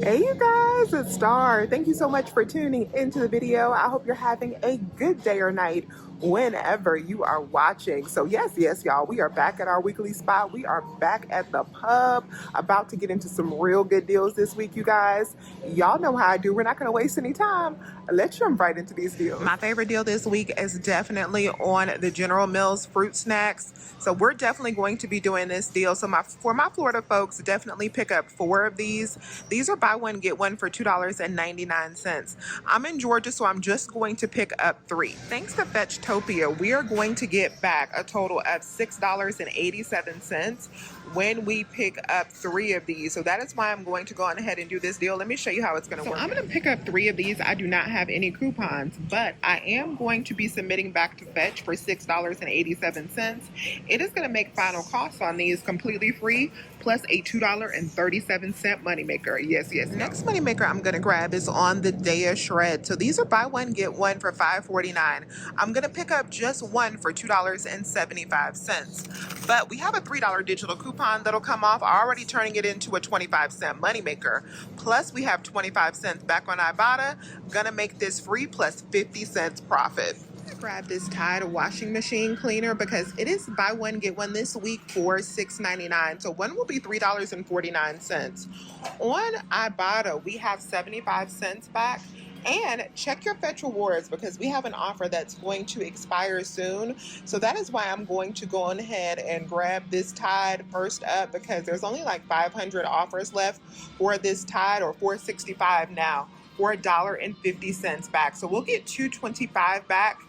Hey you guys, it's Star. Thank you so much for tuning into the video. I hope you're having a good day or night whenever you are watching. So yes, y'all, we are back at our weekly spot. We are back at the pub, about to get into some real good deals this week, you guys. Y'all know how I do. We're not going to waste any time. Let's jump right into these deals. My favorite deal this week is definitely on the General Mills fruit snacks. So we're definitely going to be doing this deal. So for my Florida folks, definitely pick up 4 of these. These are buy one, get one for $2.99. I'm in Georgia, so I'm just going to pick up 3. Thanks to Fetchtopia, we are going to get back a total of $6.87 when we pick up 3 of these. So that is why I'm going to go on ahead and do this deal. Let me show you how it's going to work. I'm going to pick up 3 of these. I do not have any coupons, but I am going to be submitting back to Fetch for $6.87. It is going to make final costs on these completely free, plus a $2.37 moneymaker. Yes. Next moneymaker I'm going to grab is on the Daya Shred. So these are buy one, get one for $5.49. I'm going to pick up just one for $2.75. But we have a $3 digital coupon that'll come off, already turning it into a 25-cent moneymaker. Plus we have 25 cents back on Ibotta. Gonna make this free plus 50 cents profit. Grab this Tide washing machine cleaner because it is buy one get one this week for $6.99. So one will be $3.49. On Ibotta we have 75 cents back. And check your Fetch Rewards because we have an offer that's going to expire soon. So that is why I'm going to go on ahead and grab this Tide first up because there's only like 500 offers left for this Tide, or 465 now, for $1.50 back. So we'll get $2.25 back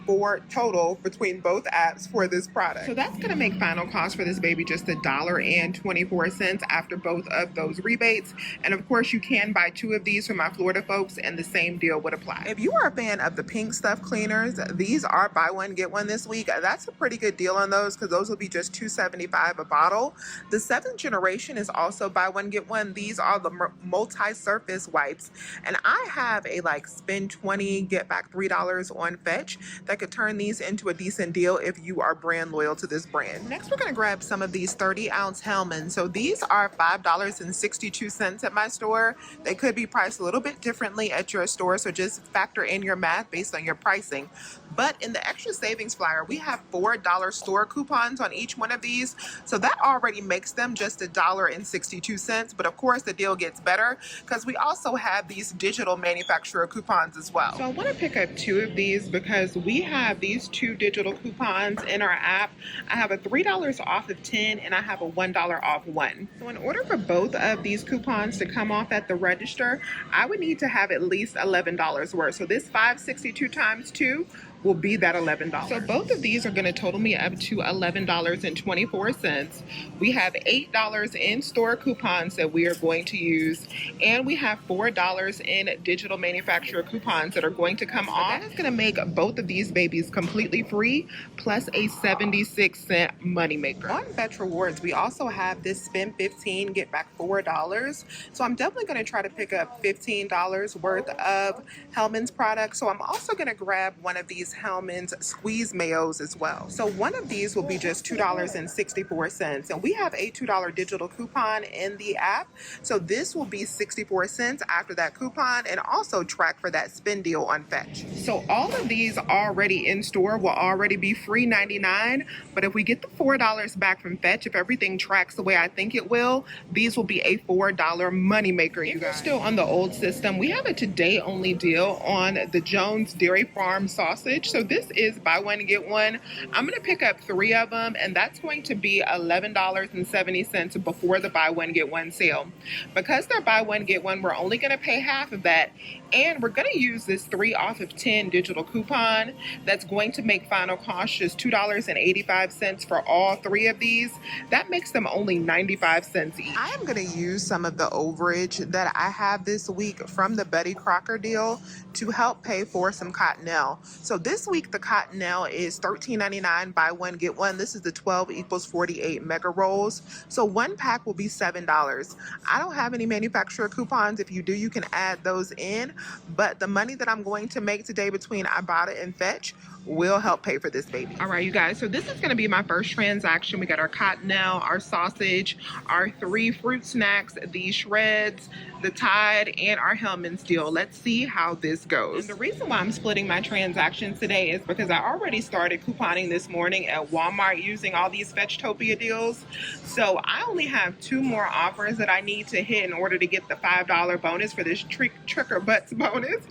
for total between both apps for this product. So that's gonna make final cost for this baby just $1.24 after both of those rebates. And of course you can buy 2 of these for my Florida folks and the same deal would apply. If you are a fan of the pink stuff cleaners, these are buy one get one this week. That's a pretty good deal on those because those will be just $2.75 a bottle. The 7th generation is also buy one get one. These are the multi-surface wipes, and I have a like spend 20 get back $3 on Fetch that could turn these into a decent deal if you are brand loyal to this brand. Next, we're gonna grab some of these 30-ounce Hellmann's. So these are $5.62 at my store. They could be priced a little bit differently at your store, so just factor in your math based on your pricing. But in the extra savings flyer, we have $4 store coupons on each one of these. So that already makes them just $1.62. But of course, the deal gets better because we also have these digital manufacturer coupons as well. So I want to pick up 2 of these because we have these 2 digital coupons in our app. I have a $3 off of 10 and I have a $1 off 1. So in order for both of these coupons to come off at the register, I would need to have at least $11 worth. So this $5.62 times 2 will be that $11. So both of these are going to total me up to $11.24. We have $8 in store coupons that we are going to use, and we have $4 in digital manufacturer coupons that are going to come off. That is going to make both of these babies completely free, plus a 76-cent moneymaker. On Fetch Rewards, we also have this spend 15, get back $4. So I'm definitely going to try to pick up $15 worth of Hellmann's products. So I'm also going to grab one of these Hellmann's squeeze mayos as well. So one of these will be just $2.64, and we have a $2 digital coupon in the app. So this will be 64 cents after that coupon, and also track for that spin deal on Fetch. So all of these already in store will already be free 99, but if we get the $4 back from Fetch, if everything tracks the way I think it will, these will be a $4 moneymaker, you guys. If you're still on the old system, we have a today only deal on the Jones Dairy Farm sausage. So this is buy one get one. I'm going to pick up 3 of them, and that's going to be $11.70 before the buy one get one sale. Because they're buy one get one, we're only going to pay half of that, and we're going to use this 3 off of 10 digital coupon that's going to make final cost just $2.85 for all 3 of these. That makes them only 95 cents each. I am going to use some of the overage that I have this week from the Betty Crocker deal to help pay for some Cottonelle. So this week the Cottonelle is $13.99 buy one get one. This is the 12 equals 48 mega rolls. So one pack will be $7. I don't have any manufacturer coupons. If you do, you can add those in. But the money that I'm going to make today between Ibotta and Fetch will help pay for this baby. All right, you guys, so this is going to be my first transaction. We got our cottonelle, our sausage, our 3 fruit snacks, the shreds, the Tide, and our Hellman's deal. Let's see how this goes. And the reason why I'm splitting my transactions today is because I already started couponing this morning at Walmart using all these Fetchtopia deals. So I only have 2 more offers that I need to hit in order to get the $5 bonus for this Tricker Bucks bonus.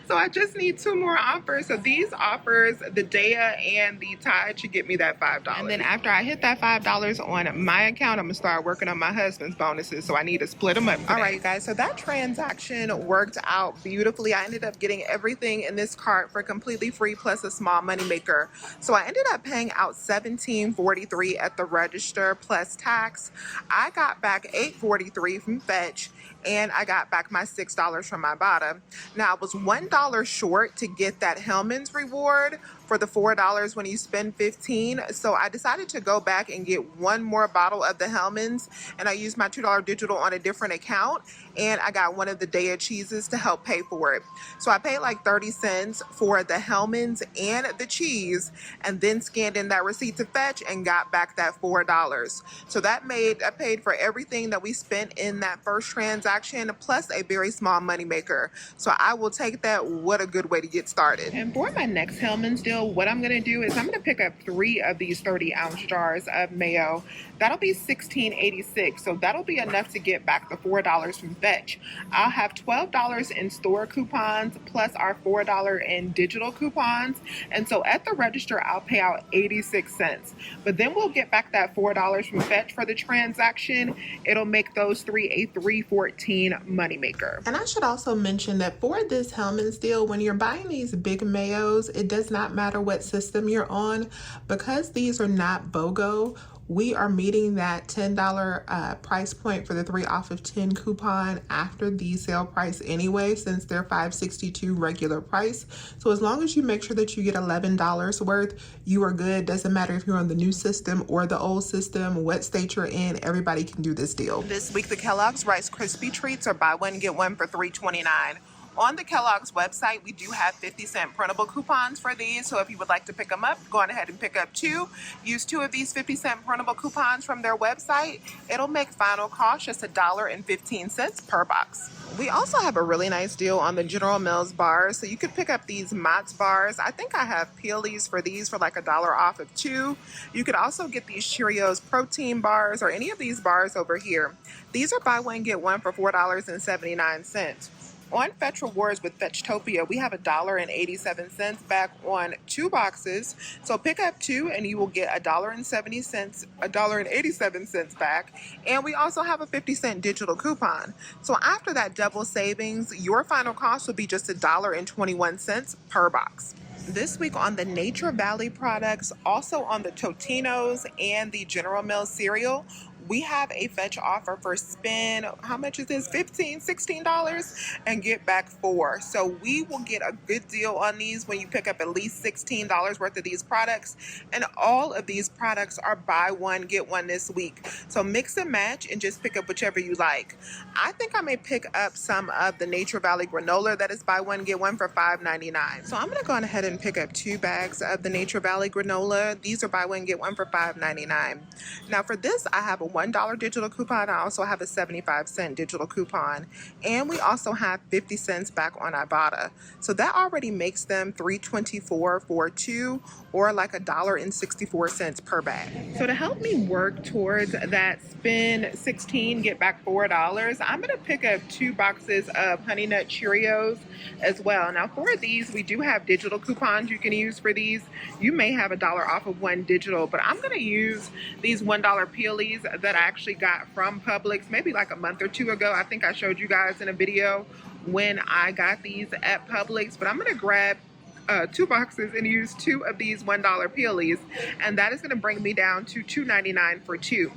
So I just need 2 more offers. So these offers, the Daya and the Tide, should get me that $5. And then after I hit that $5 on my account, I'm gonna start working on my husband's bonuses. So I need to split them up. All right, you guys, so that transaction worked out beautifully. I ended up getting everything in this cart for completely free plus a small money maker. So I ended up paying out $17.43 at the register plus tax. I got back $8.43 from Fetch, and I got back my $6 from Ibotta. Now, I was $1 short to get that Hellman's reward for the $4 when you spend $15. So I decided to go back and get 1 more bottle of the Hellman's, and I used my $2 digital on a different account, and I got one of the Daya cheeses to help pay for it. So I paid like 30 cents for the Hellman's and the cheese, and then scanned in that receipt to Fetch and got back that $4. So I paid for everything that we spent in that first transaction, plus a very small money maker. So I will take that. What a good way to get started. And for my next Hellman's deal, what I'm gonna do is I'm gonna pick up 3 of these 30-ounce jars of mayo. That'll be $16.86. So that'll be enough to get back the $4 from Fetch. I'll have $12 in store coupons plus our $4 in digital coupons. And so at the register, I'll pay out 86 cents. But then we'll get back that $4 from Fetch for the transaction. It'll make those 3 a $3.14 moneymaker. And I should also mention that for this Hellman's deal, when you're buying these big mayos, it does not matter what system you're on, because these are not BOGO. We are meeting that $10 price point for the 3 off of 10 coupon after the sale price anyway, since they're $5.62 regular price. So as long as you make sure that you get $11 worth, you are good. Doesn't matter if you're on the new system or the old system, what state you're in, everybody can do this deal. This week, the Kellogg's Rice Krispie Treats are buy one, get one for $3.29. On the Kellogg's website, we do have 50-cent printable coupons for these. So if you would like to pick them up, go on ahead and pick up 2. Use 2 of these 50-cent printable coupons from their website. It'll make final cost just $1.15 per box. We also have a really nice deal on the General Mills bars. So you could pick up these Mott's bars. I think I have peelies for these for like $1 off of 2. You could also get these Cheerios protein bars or any of these bars over here. These are buy one, get one for $4.79. On Fetch Rewards with Fetchtopia, we have $1.87 back on 2 boxes. So pick up 2 and you will get $1.87 back. And we also have a 50-cent digital coupon. So after that double savings, your final cost will be just $1.21 per box. This week on the Nature Valley products, also on the Totino's and the General Mills cereal, we have a Fetch offer for spend, how much is this? $15, $16 and get back 4. So we will get a good deal on these when you pick up at least $16 worth of these products. And all of these products are buy one, get one this week. So mix and match and just pick up whichever you like. I think I may pick up some of the Nature Valley granola that is buy one, get one for $5.99. So I'm gonna go on ahead and pick up 2 bags of the Nature Valley granola. These are buy one, get one for $5.99. Now for this, I have a $1 digital coupon. I also have a 75-cent digital coupon, and we also have 50 cents back on Ibotta. So that already makes them $3.24 for 2, or like $1.64 per bag. So to help me work towards that spend 16, get back $4, I'm gonna pick up 2 boxes of Honey Nut Cheerios as well. Now for these, we do have digital coupons you can use for these. You may have $1 off of 1 digital, but I'm gonna use these $1 peelies that I actually got from Publix maybe like a month or 2 ago. I think I showed you guys in a video when I got these at Publix, but I'm gonna grab 2 boxes and use 2 of these $1 peelies, and that is going to bring me down to $2.99 for 2.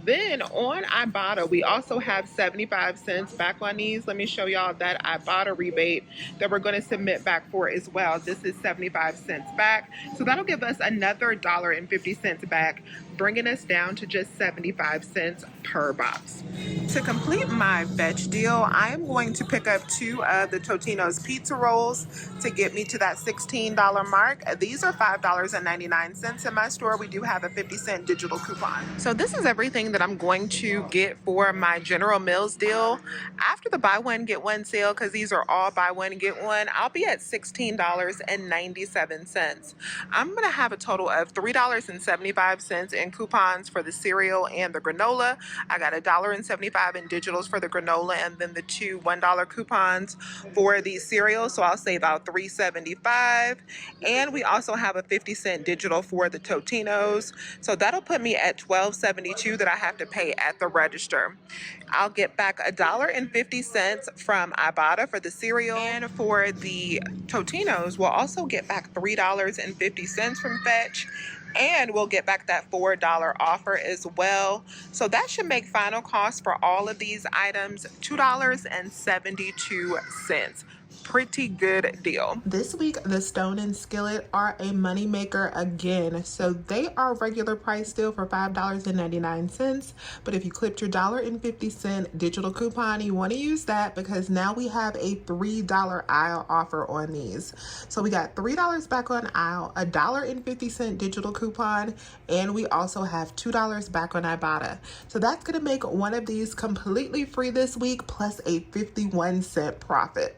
Then on Ibotta, we also have 75 cents back on these. Let me show y'all that Ibotta rebate that we're going to submit back for as well. This is 75 cents back. So that'll give us another $1.50 back. bringing us down to just 75 cents per box. To complete my veg deal, I am going to pick up 2 of the Totino's pizza rolls to get me to that $16 mark. These are $5.99 in my store. We do have a 50-cent digital coupon. So this is everything that I'm going to get for my General Mills deal. After the buy one, get one sale, because these are all buy one, get one, I'll be at $16.97. I'm going to have a total of $3.75 in coupons for the cereal and the granola. I got $1.75 in digitals for the granola, and then the 2 $1 coupons for the cereal. So I'll save out $3.75. And we also have a 50-cent digital for the Totinos. So that'll put me at $12.72 that I have to pay at the register. I'll get back $1.50 from Ibotta for the cereal, and for the Totinos, we'll also get back $3.50 from Fetch, and we'll get back that $4 offer as well. So that should make final cost for all of these items $2.72. Pretty good deal. This week, the Stone and Skillet are a money maker again. So they are regular price still for $5.99. But if you clipped your $1.50 digital coupon, you want to use that, because now we have a $3 aisle offer on these. So we got $3 back on aisle, a $1.50 digital coupon, and we also have $2 back on Ibotta. So that's going to make one of these completely free this week, plus a 51-cent profit.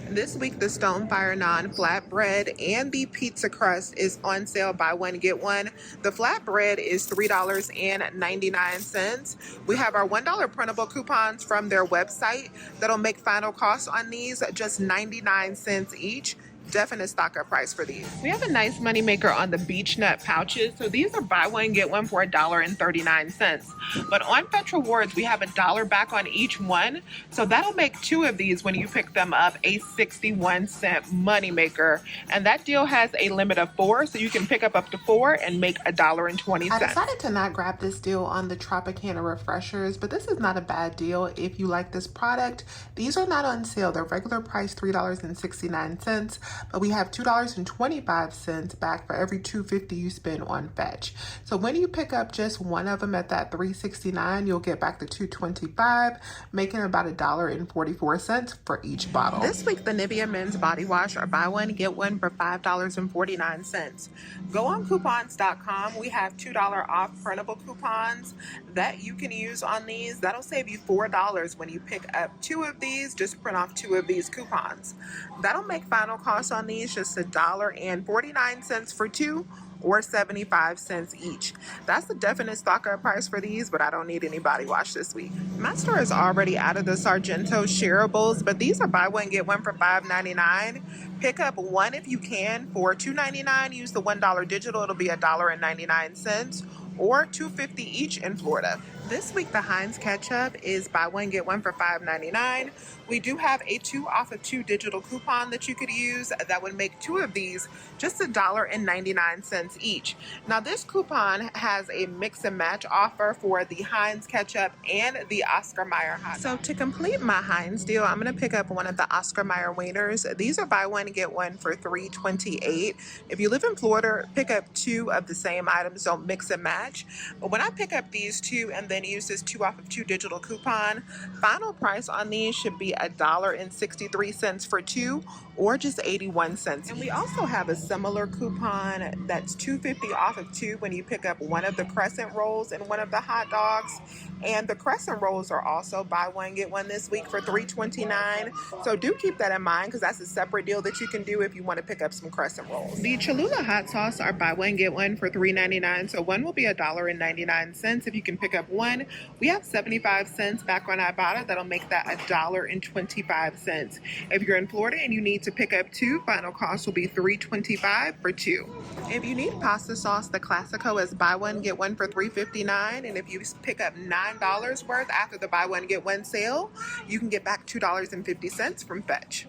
This week, the Stonefire non-flatbread and the pizza crust is on sale, buy one, get one. The flatbread is $3.99. We have our $1 printable coupons from their website that'll make final cost on these just 99 cents each. Definite stock up price for these. We have a nice money maker on the beech nut pouches. So these are buy one, get one for $1.39. But on Fetch Rewards, we have $1 back on each one. So that'll make 2 of these when you pick them up a 61-cent money maker. And that deal has a limit of 4, so you can pick up to 4 and make $1.20. I decided to not grab this deal on the Tropicana refreshers, but this is not a bad deal if you like this product. These are not on sale. They're regular price $3.69. But we have $2.25 back for every $2.50 you spend on Fetch. So when you pick up just one of them at that $3.69, you'll get back the $2.25, making about $1.44 for each bottle. This week, the Nivea men's body wash are buy one, get one for $5.49. Go on coupons.com. We have $2 off printable coupons that you can use on these. That'll save you $4 when you pick up 2 of these. Just print off 2 of these coupons. That'll make final cost on these just $1.49 for 2, or 75 cents each. That's a definite stock up price for these, but I don't need any body wash this week. My store is already out of the Sargento shareables, but these are buy one, get one for $5.99. Pick up 1 if you can for $2.99. Use the $1 digital, it'll be $1.99, or $2.50 each in Florida. This week, the Heinz ketchup is buy one, get one for $5.99. We do have a 2 off of 2 digital coupon that you could use that would make 2 of these just $1.99 each. Now, this coupon has a mix and match offer for the Heinz ketchup and the Oscar Mayer hot dog. So to complete my Heinz deal, I'm going to pick up one of the Oscar Mayer wieners. These are buy one, get one for $3.28. If you live in Florida, pick up 2 of the same items. Don't mix and match. But when I pick up these 2 and then use this 2 off of 2 digital coupon, final price on these should be $1.63 for 2, or just 81 cents. And we also have a similar coupon that's $2.50 off of 2 when you pick up one of the crescent rolls and one of the hot dogs. And the crescent rolls are also buy one, get one this week for $3.29. So do keep that in mind, because that's a separate deal that you can do if you want to pick up some crescent rolls. The Cholula hot sauce are buy one, get one for $3.99. So one will be $1.99 if you can pick up one. We have 75 cents back on Ibotta. That'll make that $1.25. If you're in Florida and you need to pick up 2, final cost will be $3.25 for 2. If you need pasta sauce, the Classico is buy one, get one for $3.59. And if you pick up 9 $9 worth after the buy one get one sale, you can get back $2.50 from Fetch.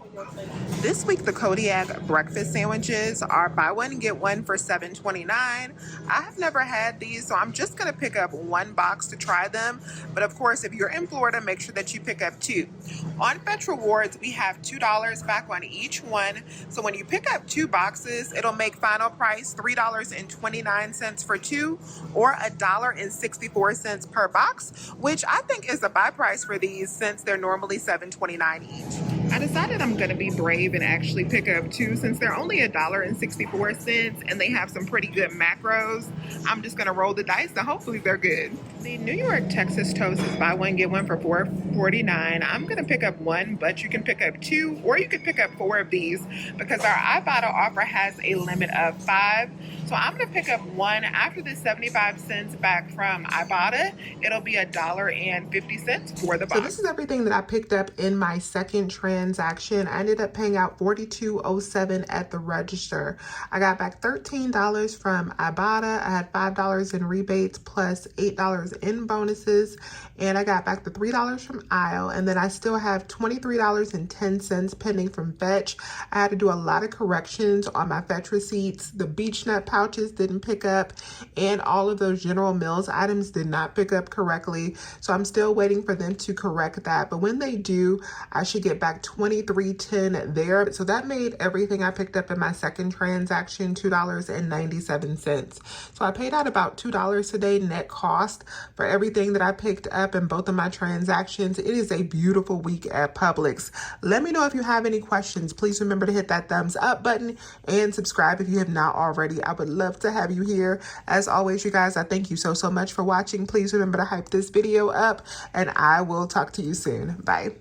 This week, the Kodiak breakfast sandwiches are buy one get one for $7.29. I have never had these, so I'm just going to pick up one box to try them. But of course, if you're in Florida, make sure that you pick up two. On Fetch Rewards, we have $2 back on each one. So when you pick up two boxes, it'll make final price $3.29 for two, or $1.64 per box, which I think is a buy price for these since they're normally $7.29 each. I decided I'm going to be brave and actually pick up two since they're only $1.64 and they have some pretty good macros. I'm just going to roll the dice and hopefully they're good. The New York Texas Toast is buy one get one for $4.49. I'm going to pick up one, but you can pick up two, or you could pick up four of these because our Ibotta offer has a limit of 5. So I'm going to pick up one. After the 75 cents back from Ibotta, it'll be $1.50 for the box. So this is everything that I picked up in my second transaction. I ended up paying out $42.07 at the register. I got back $13 from Ibotta. I had $5 in rebates plus $8 in bonuses, and I got back the $3 from Aisle, and then I still have $23.10 pending from Fetch. I had to do a lot of corrections on my Fetch receipts. The beech nut pouches didn't pick up, and all of those General Mills items did not pick up correctly, so I'm still waiting for them to correct that. But when they do, I should get back $23.10 there. So that made everything I picked up in my second transaction $2.97. So I paid out about $2 today net cost for everything that I picked up in both of my transactions. It is a beautiful week at Publix. Let me know if you have any questions. Please remember to hit that thumbs up button and subscribe if you have not already. I would love to have you here. As always, you guys, I thank you so much for watching. Please remember to hype this video up, and I will talk to you soon. Bye.